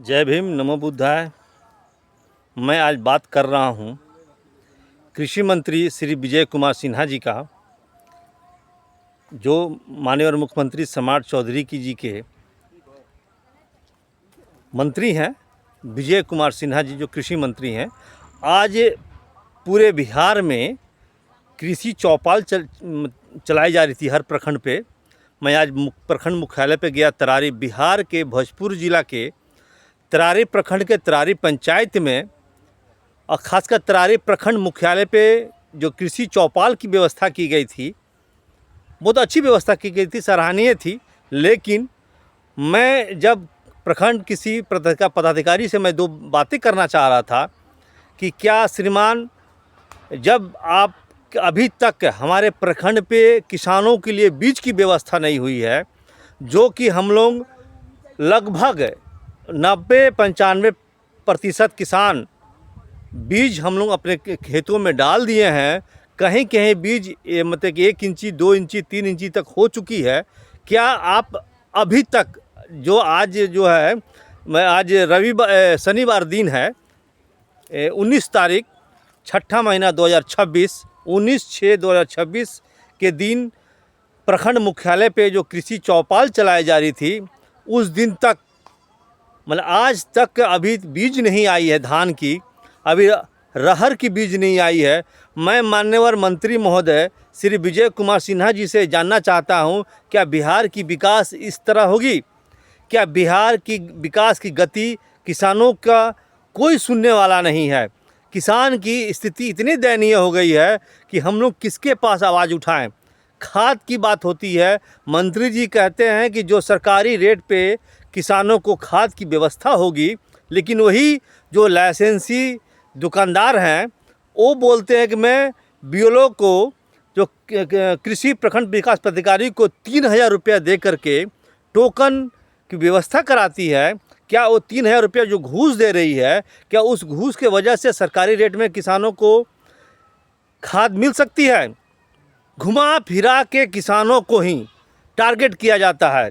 जय भीम, नमो बुद्धाय। मैं आज बात कर रहा हूँ कृषि मंत्री श्री विजय कुमार सिन्हा जी का, जो माननीय मुख्यमंत्री सम्राट चौधरी जी के मंत्री हैं। विजय कुमार सिन्हा जी जो कृषि मंत्री हैं, आज पूरे बिहार में कृषि चौपाल चलाई जा रही थी हर प्रखंड पे। मैं आज प्रखंड मुख्यालय पे गया, तरारी, बिहार के भोजपुर ज़िला के तरारी प्रखंड के तरारी पंचायत में, और ख़ासकर तरारी प्रखंड मुख्यालय पे जो कृषि चौपाल की व्यवस्था की गई थी, बहुत अच्छी व्यवस्था की गई थी, सराहनीय थी। लेकिन मैं जब प्रखंड किसी पदाधिकारी से मैं दो बातें करना चाह रहा था कि क्या श्रीमान, जब आप अभी तक हमारे प्रखंड पे किसानों के लिए बीज की व्यवस्था नहीं हुई है, जो कि हम लोग लगभग 90-95% किसान बीज हम लोग अपने खेतों में डाल दिए हैं। कहीं कहीं बीज मतलब कि 1 इंची, 2 इंची, 3 इंची तक हो चुकी है। क्या आप अभी तक, जो आज जो है, मैं आज शनिवार दिन है, 19 तारीख 6ठा महीना 2026, 19/6/2026 के दिन प्रखंड मुख्यालय पे जो कृषि चौपाल चलाई जा रही थी, उस दिन तक मतलब आज तक अभी बीज नहीं आई है धान की, अभी रहर की बीज नहीं आई है। मैं माननीय मंत्री महोदय श्री विजय कुमार सिन्हा जी से जानना चाहता हूं, क्या बिहार की विकास इस तरह होगी? क्या बिहार की विकास की गति किसानों का कोई सुनने वाला नहीं है? किसान की स्थिति इतनी दयनीय हो गई है कि हम लोग किसके पास आवाज़ उठाएं? खाद की बात होती है, मंत्री जी कहते हैं कि जो सरकारी रेट पे किसानों को खाद की व्यवस्था होगी, लेकिन वही जो लाइसेंसी दुकानदार हैं वो बोलते हैं कि मैं बीएलओ को, जो कृषि प्रखंड विकास पदाधिकारी को 3000 रुपया दे करके टोकन की व्यवस्था कराती है। क्या वो 3000 रुपया जो घूस दे रही है, क्या उस घूस के वजह से सरकारी रेट में किसानों को खाद मिल सकती है? घुमा फिरा के किसानों को ही टारगेट किया जाता है,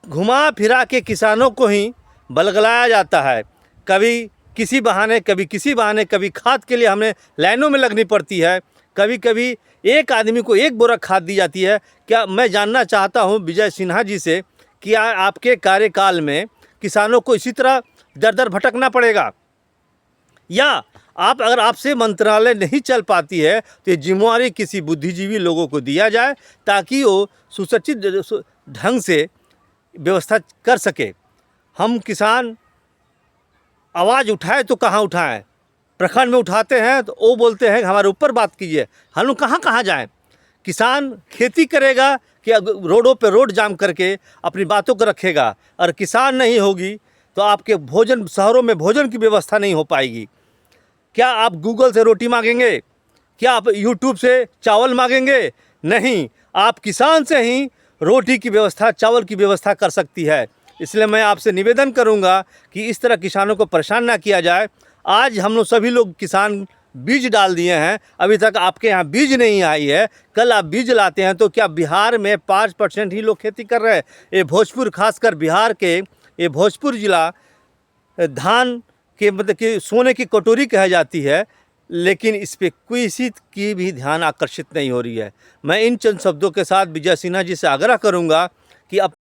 घुमा फिरा के किसानों को ही बलगलाया जाता है। कभी किसी बहाने, कभी किसी बहाने, कभी खाद के लिए हमें लाइनों में लगनी पड़ती है, कभी कभी एक आदमी को 1 बोरा खाद दी जाती है। क्या मैं जानना चाहता हूं विजय सिन्हा जी से कि आपके कार्यकाल में किसानों को इसी तरह दर दर भटकना पड़ेगा, या आप अगर आपसे मंत्रालय नहीं चल पाती है तो ये जिम्मेवारी किसी बुद्धिजीवी लोगों को दिया जाए, ताकि वो सुसज्जित ढंग से व्यवस्था कर सके। हम किसान आवाज़ उठाए तो कहाँ उठाएं? प्रखंड में उठाते हैं तो वो बोलते हैं कि हमारे ऊपर बात कीजिए। हम लोग कहाँ जाएं? किसान खेती करेगा कि रोडों पे रोड जाम करके अपनी बातों को रखेगा? और किसान नहीं होगी तो आपके भोजन, शहरों में भोजन की व्यवस्था नहीं हो पाएगी। क्या आप गूगल से रोटी मांगेंगे? क्या आप यूट्यूब से चावल मांगेंगे? नहीं, आप किसान से ही रोटी की व्यवस्था, चावल की व्यवस्था कर सकती है। इसलिए मैं आपसे निवेदन करूंगा कि इस तरह किसानों को परेशान ना किया जाए। आज हम लोग सभी लोग किसान बीज डाल दिए हैं, अभी तक आपके यहाँ बीज नहीं आई है। कल आप बीज लाते हैं तो क्या बिहार में 5% ही लोग खेती कर रहे हैं? ये भोजपुर, खासकर बिहार के ये भोजपुर ज़िला धान के मतलब कि सोने की कटोरी कहा जाती है, लेकिन इस पर किसी की भी ध्यान आकर्षित नहीं हो रही है। मैं इन चंद शब्दों के साथ विजय सिन्हा जी से आग्रह करूंगा कि अब